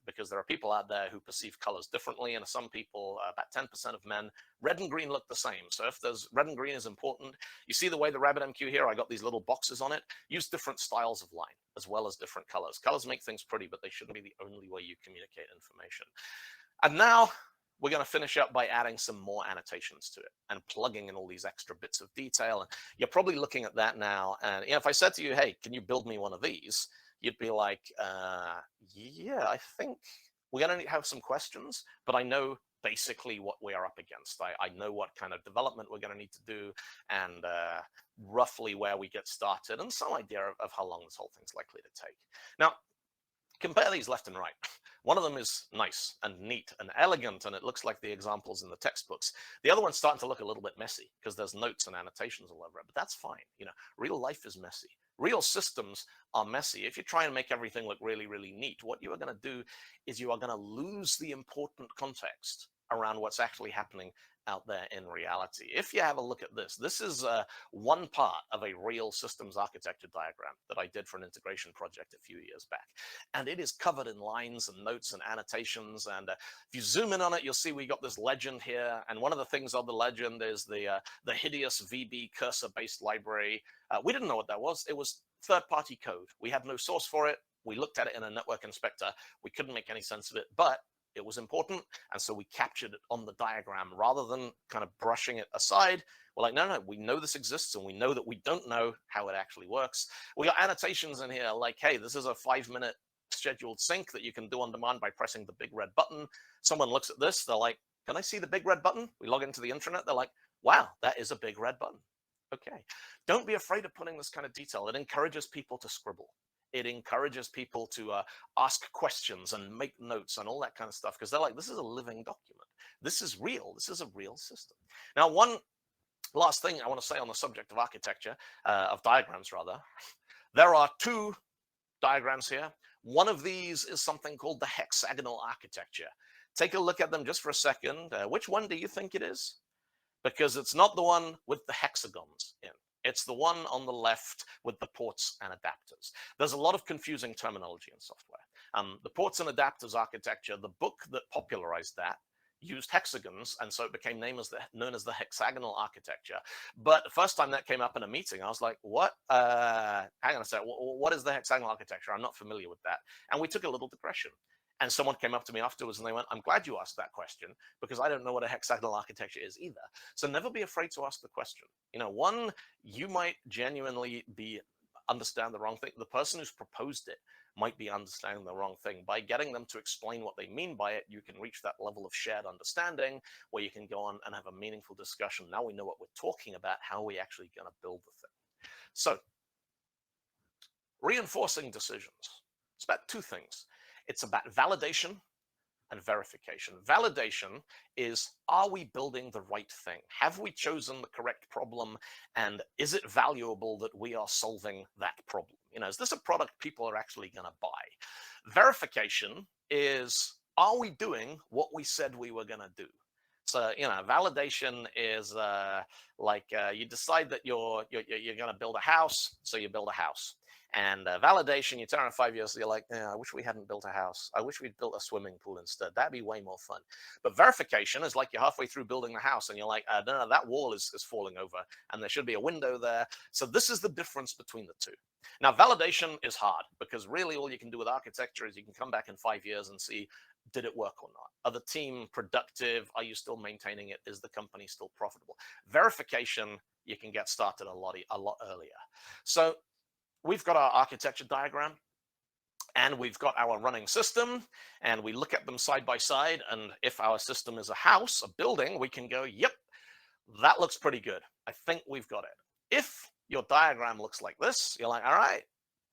because there are people out there who perceive colors differently, and some people, about 10% of men, red and green look the same. So if there's red and green is important, you see the way the Rabbit MQ here, I got these little boxes on it. Use different styles of line as well as different colors. Colors make things pretty, but they shouldn't be the only way you communicate information. And now we're going to finish up by adding some more annotations to it and plugging in all these extra bits of detail. And you're probably looking at that now. And if I said to you, hey, can you build me one of these? You'd be like, yeah, I think we're going to have some questions, but I know basically what we are up against. I know what kind of development we're going to need to do and roughly where we get started and some idea of how long this whole thing's likely to take. Now, compare these left and right. One of them is nice and neat and elegant, and it looks like the examples in the textbooks. The other one's starting to look a little bit messy because there's notes and annotations all over it, but that's fine. Real life is messy. Real systems are messy. If you try and make everything look really, really neat, what you are going to do is you are going to lose the important context around what's actually happening out there in reality. If you have a look at this is one part of a real systems architecture diagram that I did for an integration project a few years back. And it is covered in lines and notes and annotations. And if you zoom in on it, you'll see we got this legend here. And one of the things of the legend is the hideous VB cursor-based library. We didn't know what that was. It was third-party code. We had no source for it. We looked at it in a network inspector. We couldn't make any sense of it, but it was important, and so we captured it on the diagram rather than kind of brushing it aside. We're like, no, we know this exists, and we know that we don't know how it actually works. We got annotations in here like, hey, this is a 5-minute scheduled sync that you can do on demand by pressing the big red button. Someone looks at this, they're like, can I see the big red button? We log into the intranet, they're like, wow, that is a big red button. Okay. Don't be afraid of putting this kind of detail. It encourages people to scribble. It encourages people to ask questions and make notes and all that kind of stuff because they're like, this is a living document. This is real. This is a real system. Now, one last thing I want to say on the subject of architecture, of diagrams rather, there are two diagrams here. One of these is something called the hexagonal architecture. Take a look at them just for a second. Which one do you think it is? Because it's not the one with the hexagons in. It's the one on the left with the ports and adapters. There's a lot of confusing terminology in software. The ports and adapters architecture, the book that popularized that, used hexagons, and so it became known as the hexagonal architecture. But the first time that came up in a meeting, I was like, what? Hang on a sec, what is the hexagonal architecture? I'm not familiar with that. And we took a little digression. And someone came up to me afterwards and they went, I'm glad you asked that question because I don't know what a hexagonal architecture is either. So never be afraid to ask the question. One, you might genuinely understand the wrong thing. The person who's proposed it might be understanding the wrong thing. By getting them to explain what they mean by it, you can reach that level of shared understanding where you can go on and have a meaningful discussion. Now we know what we're talking about. How are we actually going to build the thing? So reinforcing decisions. It's about two things. It's about validation and verification. Validation is, are we building the right thing? Have we chosen the correct problem? And is it valuable that we are solving that problem? Is this a product people are actually going to buy? Verification is, are we doing what we said we were going to do? So, validation is you decide that you're going to build a house, so you build a house. And validation, you turn around 5 years, you're like, I wish we hadn't built a house. I wish we'd built a swimming pool instead. That'd be way more fun. But verification is like you're halfway through building the house and you're like, no, that wall is falling over and there should be a window there. So this is the difference between the two. Now, validation is hard because really all you can do with architecture is you can come back in 5 years and see, did it work or not? Are the team productive? Are you still maintaining it? Is the company still profitable? Verification, you can get started a lot earlier. So we've got our architecture diagram and we've got our running system and we look at them side by side. And if our system is a house, a building, we can go, yep, that looks pretty good. I think we've got it. If your diagram looks like this, you're like, all right,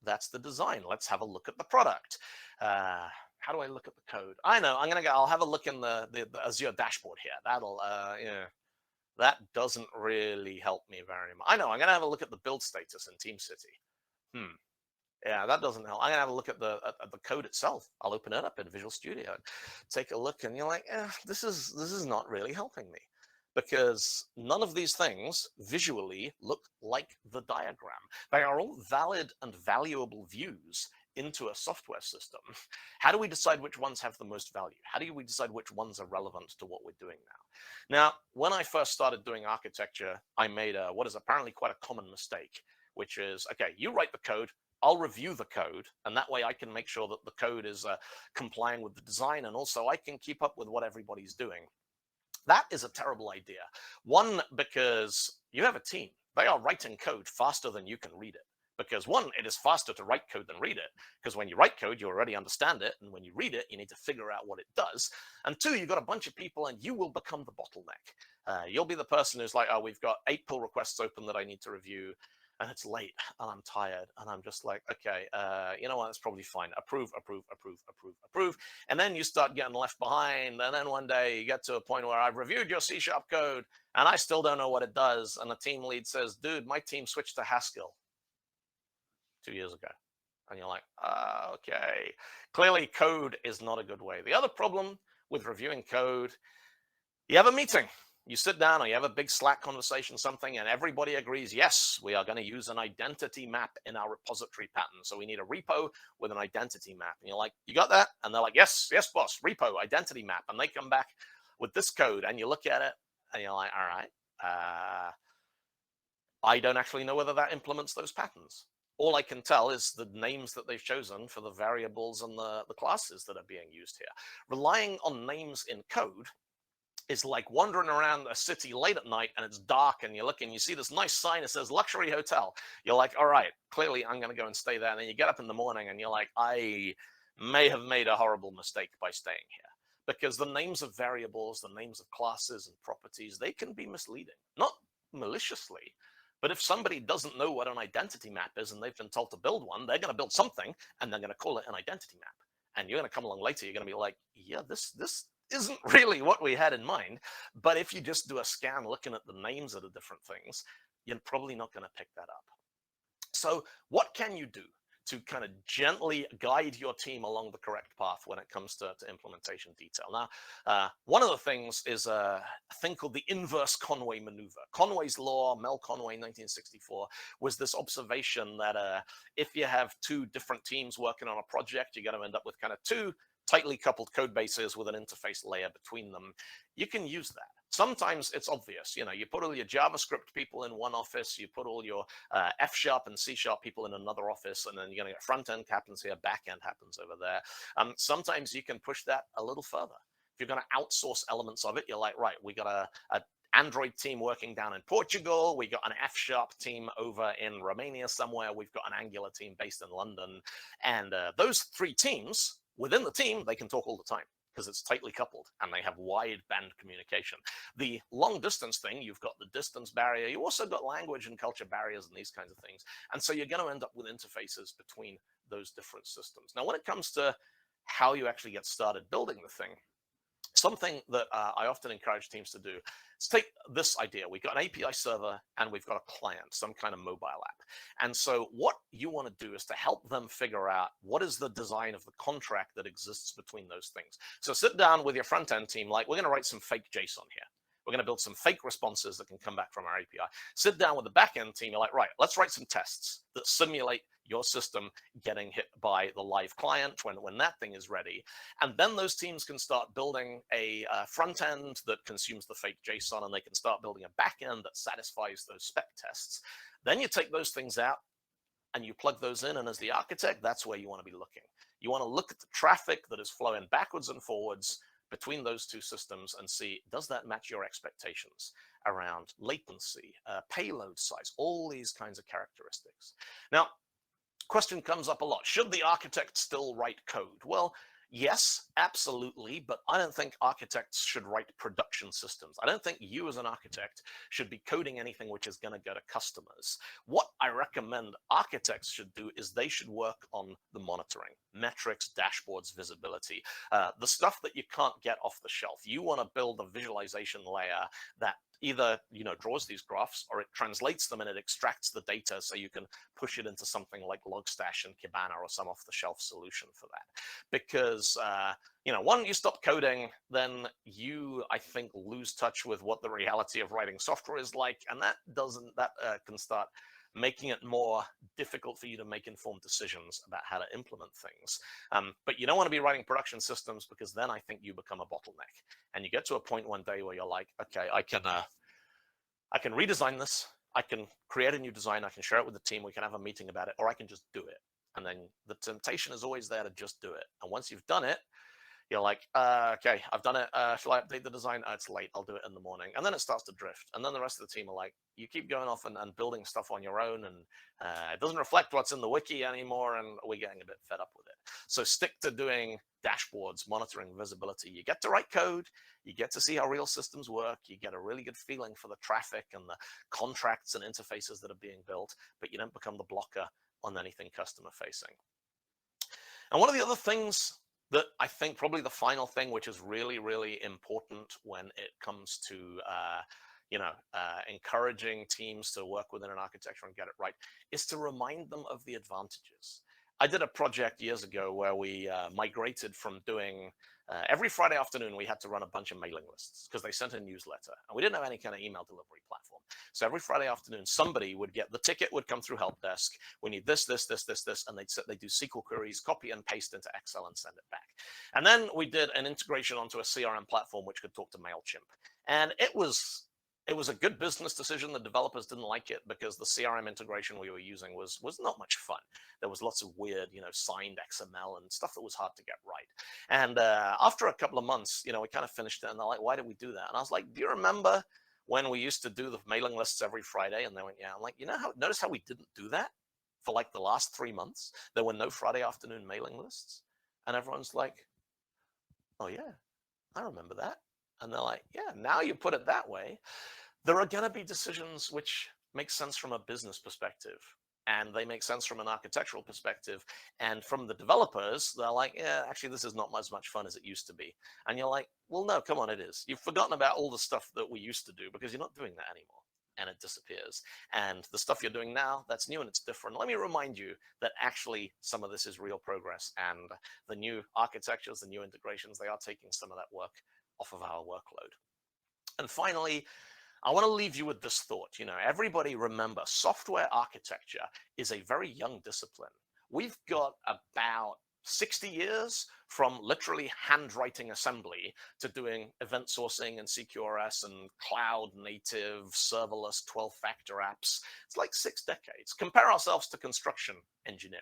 that's the design. Let's have a look at the product. How do I look at the code? I know, I'll have a look in the Azure dashboard here. That'll, that doesn't really help me very much. I know, I'm going to have a look at the build status in TeamCity. Yeah, that doesn't help. I'm gonna have a look at the code itself. I'll open it up in Visual Studio and take a look, and you're like, this is not really helping me. because none of these things visually look like the diagram. They are all valid and valuable views into a software system. How do we decide which ones have the most value? How do we decide which ones are relevant to what we're doing now? Now, when I first started doing architecture, I made what is apparently quite a common mistake, which is, okay, you write the code, I'll review the code, and that way I can make sure that the code is complying with the design, and also I can keep up with what everybody's doing. That is a terrible idea. One, because you have a team. They are writing code faster than you can read it. Because one, it is faster to write code than read it. Because when you write code, you already understand it. And when you read it, you need to figure out what it does. And two, you've got a bunch of people and you will become the bottleneck. You'll be the person who's like, oh, we've got 8 pull requests open that I need to review. And it's late and I'm tired. And I'm just like, okay, you know what? That's probably fine. Approve, approve, approve, approve, approve. And then you start getting left behind. And then one day you get to a point where I've reviewed your C# code and I still don't know what it does. And the team lead says, dude, my team switched to Haskell 2 years ago. And you're like, okay. Clearly, code is not a good way. The other problem with reviewing code, you have a meeting. You sit down or you have a big Slack conversation, something, and everybody agrees, yes, we are going to use an identity map in our repository pattern. So we need a repo with an identity map. And you're like, you got that? And they're like, yes, yes, boss, repo, identity map. And they come back with this code and you look at it and you're like, all right, I don't actually know whether that implements those patterns. All I can tell is the names that they've chosen for the variables and the classes that are being used here. Relying on names in code is like wandering around a city late at night and it's dark and you look and you see this nice sign that says luxury hotel. You're like, all right, clearly I'm going to go and stay there. And then you get up in the morning and you're like, I may have made a horrible mistake by staying here. Because the names of variables, the names of classes and properties, they can be misleading. Not maliciously, but if somebody doesn't know what an identity map is and they've been told to build one, they're going to build something and they're going to call it an identity map. And you're going to come along later, you're going to be like, yeah, this isn't really what we had in mind. But if you just do a scan looking at the names of the different things, you're probably not going to pick that up. So what can you do to kind of gently guide your team along the correct path when it comes to implementation detail? Now, one of the things is a thing called the inverse Conway maneuver. Conway's law, Mel Conway, 1964, was this observation that if you have 2 different teams working on a project, you're going to end up with kind of 2 tightly coupled code bases with an interface layer between them. You can use that. Sometimes it's obvious. You know, you put all your JavaScript people in one office, you put all your F# and C# people in another office, and then you're going to get front end happens here, back end happens over there. Sometimes you can push that a little further. If you're going to outsource elements of it, you're like, right, we got a Android team working down in Portugal. We got an F# team over in Romania somewhere. We've got an Angular team based in London. And those 3 teams within the team, they can talk all the time because it's tightly coupled and they have wide band communication. The long distance thing, you've got the distance barrier. You also got language and culture barriers and these kinds of things. And so you're going to end up with interfaces between those different systems. Now, when it comes to how you actually get started building the thing, something that I often encourage teams to do is take this idea. We've got an API server and we've got a client, some kind of mobile app. And so what you want to do is to help them figure out what is the design of the contract that exists between those things. So sit down with your front end team, like we're going to write some fake JSON here. We're going to build some fake responses that can come back from our API. Sit down with the backend team. You're like, right, let's write some tests that simulate your system getting hit by the live client when that thing is ready. And then those teams can start building a front end that consumes the fake JSON, and they can start building a back end that satisfies those spec tests. Then you take those things out and you plug those in. And as the architect, that's where you want to be looking. You want to look at the traffic that is flowing backwards and forwards between those 2 systems and see, does that match your expectations around latency, payload size, all these kinds of characteristics. Now, question comes up a lot. Should the architect still write code? Well, yes, absolutely, but I don't think architects should write production systems. I don't think you as an architect should be coding anything which is going to go to customers. What I recommend architects should do is they should work on the monitoring, metrics, dashboards, visibility, the stuff that you can't get off the shelf. You want to build a visualization layer that either draws these graphs, or it translates them and it extracts the data so you can push it into something like Logstash and Kibana or some off-the-shelf solution for that. Because one, you stop coding, then you, I think, lose touch with what the reality of writing software is like, and that can start making it more difficult for you to make informed decisions about how to implement things. But you don't want to be writing production systems, because then I think you become a bottleneck. And you get to a point one day where you're like, okay, I can redesign this. I can create a new design. I can share it with the team. We can have a meeting about it, or I can just do it. And then the temptation is always there to just do it. And once you've done it, you're like, okay, I've done it. Shall I update the design? Oh, it's late. I'll do it in the morning. And then it starts to drift. And then the rest of the team are like, you keep going off and building stuff on your own, and it doesn't reflect what's in the wiki anymore, and we're getting a bit fed up with it. So stick to doing dashboards, monitoring visibility. You get to write code. You get to see how real systems work. You get a really good feeling for the traffic and the contracts and interfaces that are being built, but you don't become the blocker on anything customer facing. And one of the other things that I think, probably the final thing, which is really, really important when it comes to encouraging teams to work within an architecture and get it right, is to remind them of the advantages. I did a project years ago where we migrated from doing every Friday afternoon, we had to run a bunch of mailing lists because they sent a newsletter, and we didn't have any kind of email delivery platform. So every Friday afternoon, somebody would get the ticket, would come through help desk. We need this, and they'd do SQL queries, copy and paste into Excel and send it back. And then we did an integration onto a CRM platform which could talk to MailChimp. And it was a good business decision. The developers didn't like it because the CRM integration we were using was not much fun. There was lots of weird, signed XML and stuff that was hard to get right. And after a couple of months, we kind of finished it, and they're like, why did we do that? And I was like, do you remember when we used to do the mailing lists every Friday? And they went, yeah. I'm like, notice how we didn't do that for like the last 3 months? There were no Friday afternoon mailing lists. And everyone's like, oh yeah, I remember that. And they're like, yeah, now you put it that way. There are going to be decisions which make sense from a business perspective, and they make sense from an architectural perspective. And from the developers, they're like, yeah, actually, this is not as much fun as it used to be. And you're like, well, no, come on, it is. You've forgotten about all the stuff that we used to do because you're not doing that anymore. And it disappears. And the stuff you're doing now, that's new and it's different. Let me remind you that actually some of this is real progress, and the new architectures, the new integrations, they are taking some of that work off of our workload. And finally, I want to leave you with this thought. Everybody remember, software architecture is a very young discipline. We've got about 60 years from literally handwriting assembly to doing event sourcing and CQRS and cloud native serverless 12-factor apps. It's like 6 decades. Compare ourselves to construction engineering.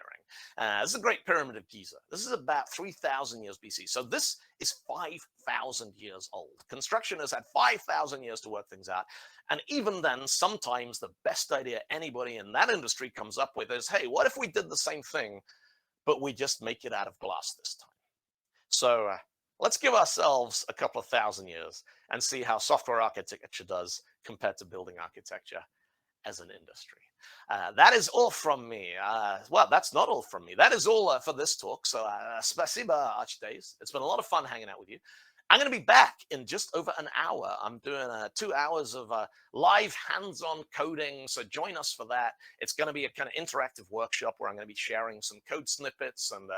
This is a Great Pyramid of Giza. This is about 3,000 years BC. So this is 5,000 years old. Construction has had 5,000 years to work things out. And even then, sometimes the best idea anybody in that industry comes up with is, hey, what if we did the same thing, but we just make it out of glass this time? So let's give ourselves a couple of thousand years and see how software architecture does compared to building architecture as an industry. That is all from me. Well, that's not all from me. That is all for this talk. So spasiba, Archdays. It's been a lot of fun hanging out with you. I'm going to be back in just over an hour. I'm doing 2 hours of live hands-on coding, so join us for that. It's going to be a kind of interactive workshop where I'm going to be sharing some code snippets and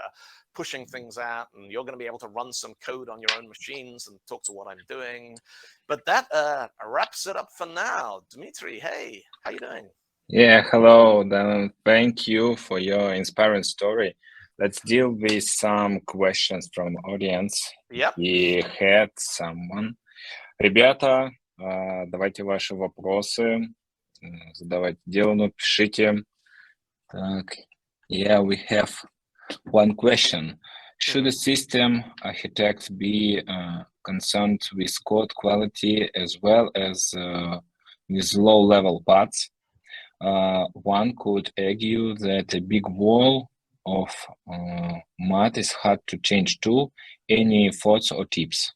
pushing things out, and you're going to be able to run some code on your own machines and talk to what I'm doing. But that wraps it up for now. Dimitri, hey, how you doing? Yeah, hello, Dan. Thank you for your inspiring story. Let's deal with some questions from audience. Yep. We had someone. Ребята, давайте ваши вопросы задавайте Дилану, пишите. Так, yeah, we have one question. Should a system architect be concerned with code quality as well as with low-level parts? One could argue that a big wall of mud is hard to change too. Any thoughts or tips?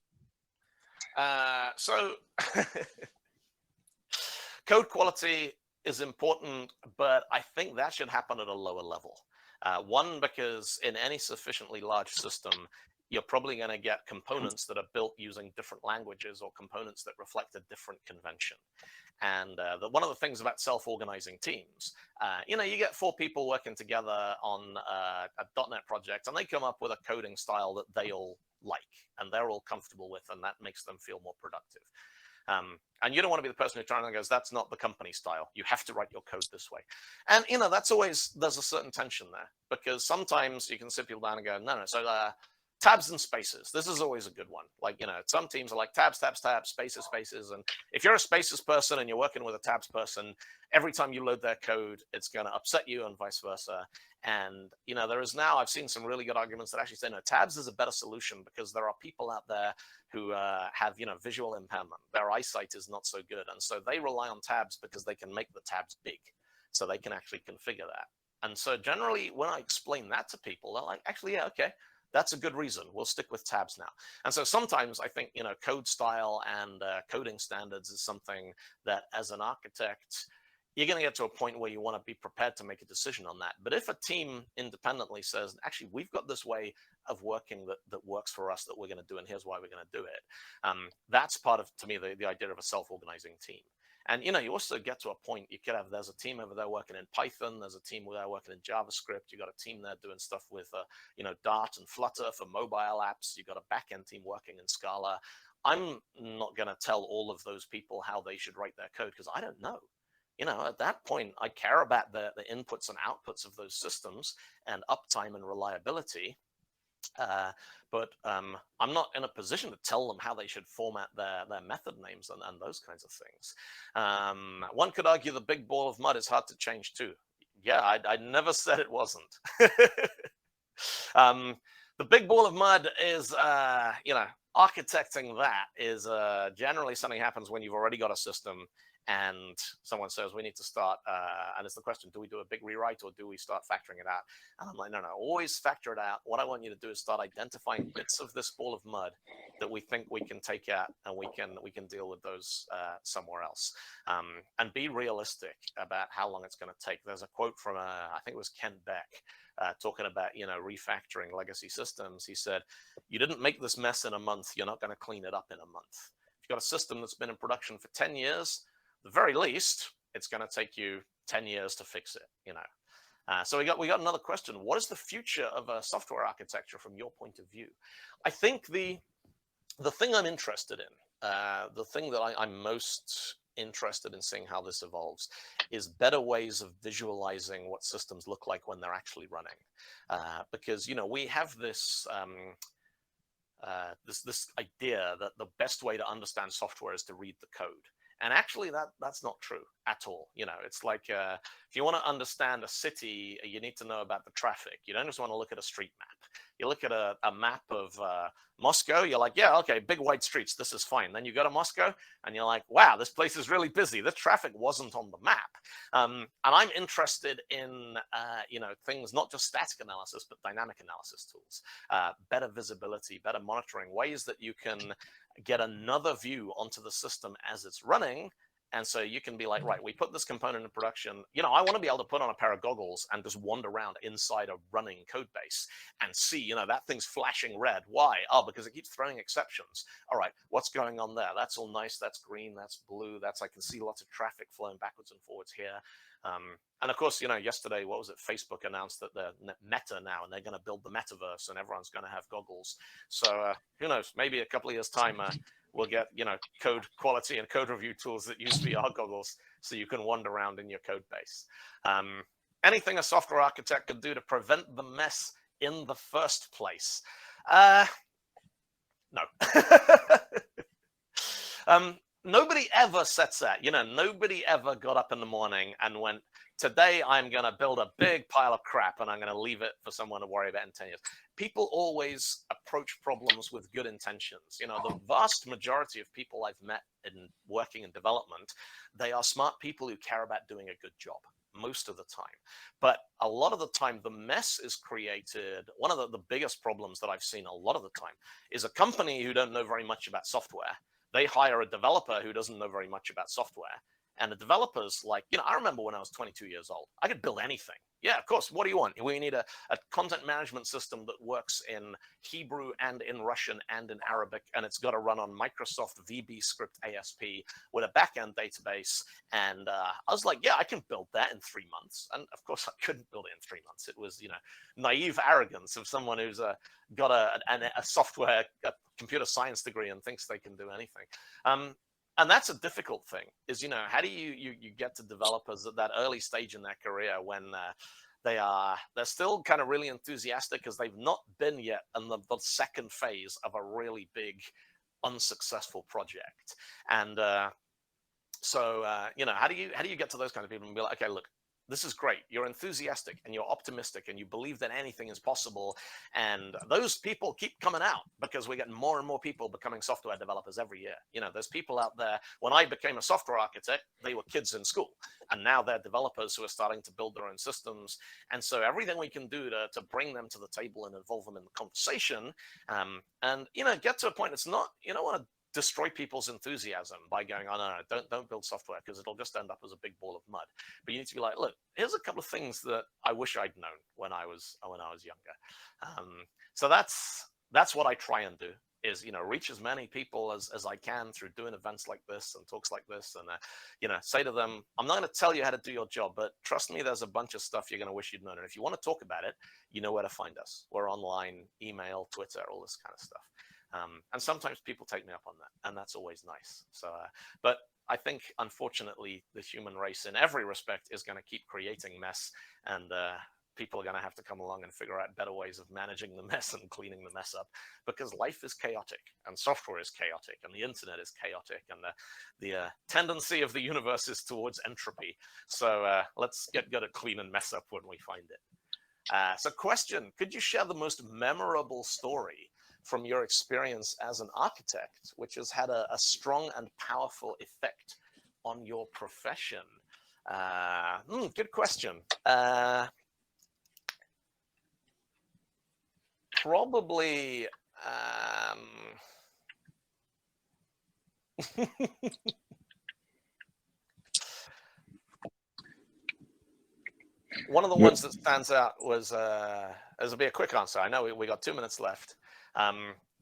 So code quality is important, but I think that should happen at a lower level. One, because in any sufficiently large system, you're probably going to get components that are built using different languages or components that reflect a different convention. And one of the things about self-organizing teams, you get 4 people working together on a .NET project, and they come up with a coding style that they all like and they're all comfortable with, and that makes them feel more productive. And you don't want to be the person who tries and goes, that's not the company style. You have to write your code this way. And, that's always, there's a certain tension there, because sometimes you can sit people down and go, no. So tabs and spaces. This is always a good one. Like, some teams are like tabs, tabs, tabs, spaces, spaces. And if you're a spaces person and you're working with a tabs person, every time you load their code, it's going to upset you and vice versa. And, there is now, I've seen some really good arguments that actually say, no, tabs is a better solution because there are people out there who have, visual impairment. Their eyesight is not so good. And so they rely on tabs because they can make the tabs big. So they can actually configure that. And so generally, when I explain that to people, they're like, actually, yeah, okay. That's a good reason. We'll stick with tabs now. And so sometimes I think, code style and coding standards is something that as an architect, you're going to get to a point where you want to be prepared to make a decision on that. But if a team independently says, actually, we've got this way of working that works for us that we're going to do, and here's why we're going to do it, that's part of, to me, the idea of a self-organizing team. And, you also get to a point, you could have, there's a team over there working in Python, there's a team over there working in JavaScript, you got a team there doing stuff with, Dart and Flutter for mobile apps, you got a backend team working in Scala. I'm not going to tell all of those people how they should write their code because I don't know. At that point, I care about the inputs and outputs of those systems and uptime and reliability. But I'm not in a position to tell them how they should format their method names and those kinds of things. One could argue the big ball of mud is hard to change too. Yeah, I never said it wasn't. The big ball of mud is, architecting that is generally something happens when you've already got a system and someone says we need to start, and it's the question, do we do a big rewrite or do we start factoring it out? And I'm like, no, always factor it out. What I want you to do is start identifying bits of this ball of mud that we think we can take out, and we can deal with those somewhere else, and be realistic about how long it's going to take. There's a quote from I think it was Ken Beck talking about refactoring legacy systems. He said, you didn't make this mess in a month, you're not going to clean it up in a month. If you've got a system that's been in production for 10 years, the very least, it's going to take you 10 years to fix it, So we got another question. What is the future of a software architecture from your point of view? I think the thing I'm interested in, the thing that I'm most interested in seeing how this evolves, is better ways of visualizing what systems look like when they're actually running. Because, we have this this idea that the best way to understand software is to read the code. And actually, that's not true at all. It's like if you want to understand a city, you need to know about the traffic. You don't just want to look at a street map. You look at a map of Moscow, you're like, yeah, okay, big wide streets, this is fine. Then you go to Moscow and you're like, wow, this place is really busy. The traffic wasn't on the map. And I'm interested in, things, not just static analysis, but dynamic analysis tools, better visibility, better monitoring, ways that you can get another view onto the system as it's running. And so you can be like, right, we put this component in production. I want to be able to put on a pair of goggles and just wander around inside a running code base and see, that thing's flashing red. Why? Oh, because it keeps throwing exceptions. All right, what's going on there? That's all nice. That's green. That's blue. I can see lots of traffic flowing backwards and forwards here. And of course, yesterday, what was it? Facebook announced that they're Meta now, and they're going to build the metaverse, and everyone's going to have goggles. So who knows? Maybe a couple of years' time, we'll get code quality and code review tools that use VR goggles, so you can wander around in your code base. Anything a software architect could do to prevent the mess in the first place? No. Nobody ever sets that. Nobody ever got up in the morning and went, today I'm going to build a big pile of crap and I'm going to leave it for someone to worry about in 10 years. People always approach problems with good intentions. The vast majority of people I've met in working in development, they are smart people who care about doing a good job most of the time. But a lot of the time, the mess is created. One of the biggest problems that I've seen a lot of the time is a company who don't know very much about software. They hire a developer who doesn't know very much about software, And the developers, like, I remember when I was 22 years old, I could build anything. Yeah, of course. What do you want? We need a content management system that works in Hebrew and in Russian and in Arabic, and it's got to run on Microsoft VB Script ASP with a backend database. And I was like, yeah, I can build that in 3 months. And of course, I couldn't build it in 3 months. It was, naive arrogance of someone who's got a software, a computer science degree and thinks they can do anything. And that's a difficult thing, is, how do you get to developers at that early stage in their career when they're still kind of really enthusiastic because they've not been yet in the second phase of a really big unsuccessful project. And so how do you get to those kind of people and be like, okay, look, this is great. You're enthusiastic and you're optimistic and you believe that anything is possible. And those people keep coming out because we're getting more and more people becoming software developers every year. There's people out there. When I became a software architect, they were kids in school. And now they're developers who are starting to build their own systems. And so everything we can do to bring them to the table and involve them in the conversation, and, get to a point, it's not, you don't want to destroy people's enthusiasm by going, oh, no, don't build software because it'll just end up as a big ball of mud. But you need to be like, look, here's a couple of things that I wish I'd known when I was younger. So that's what I try and do, is, reach as many people as I can through doing events like this and talks like this, and say to them, I'm not going to tell you how to do your job, but trust me, there's a bunch of stuff you're going to wish you'd known. And if you want to talk about it, you know where to find us. We're online, email, Twitter, all this kind of stuff. And sometimes people take me up on that, and that's always nice. So, but I think, unfortunately, the human race in every respect is going to keep creating mess, and people are going to have to come along and figure out better ways of managing the mess and cleaning the mess up, because life is chaotic and software is chaotic and the internet is chaotic, and the tendency of the universe is towards entropy. So let's get good at clean and mess up when we find it. So question, could you share the most memorable story from your experience as an architect, which has had a strong and powerful effect on your profession? Good question. Probably one of the ones that stands out was, this will be a quick answer. I know we got 2 minutes left.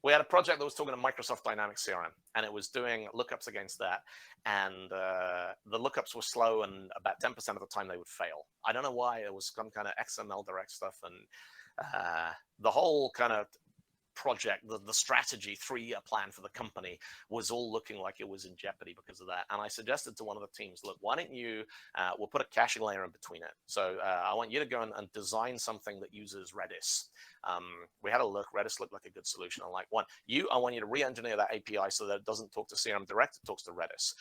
We had a project that was talking to Microsoft Dynamics CRM, and it was doing lookups against that. And the lookups were slow, and about 10% of the time they would fail. I don't know why. It was some kind of XML direct stuff, and the whole kind of project, the strategy 3-year plan for the company was all looking like it was in jeopardy because of that. And I suggested to one of the teams, look, why don't you, we'll put a caching layer in between it. So I want you to go and design something that uses Redis. We had a look, Redis looked like a good solution. I'm like, I want you to re-engineer that API so that it doesn't talk to CRM direct, it talks to Redis.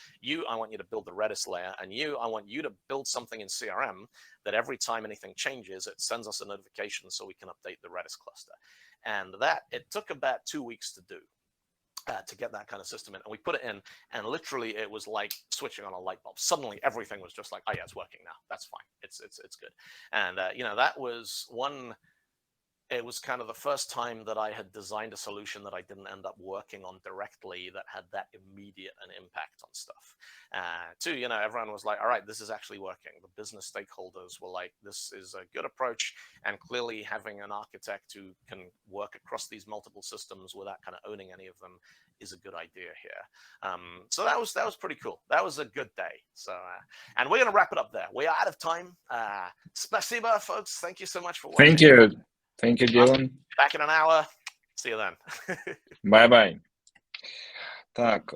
I want you to build the Redis layer, and I want you to build something in CRM that every time anything changes, it sends us a notification so we can update the Redis cluster. And it took about 2 weeks to do, to get that kind of system in. And we put it in, and literally it was like switching on a light bulb. Suddenly everything was just like, oh yeah, it's working now. That's fine. It's good. And that was one. It was kind of the first time that I had designed a solution that I didn't end up working on directly that had that immediate an impact on stuff. Two, everyone was like, all right, this is actually working. The business stakeholders were like, this is a good approach. And clearly having an architect who can work across these multiple systems without kind of owning any of them is a good idea here. So that was pretty cool. That was a good day. So, and we're going to wrap it up there. We are out of time. Spasiba, folks. Thank you so much for watching. Thank you. Thank you, Dylan. Back in an hour. See you then. Bye-bye. Так,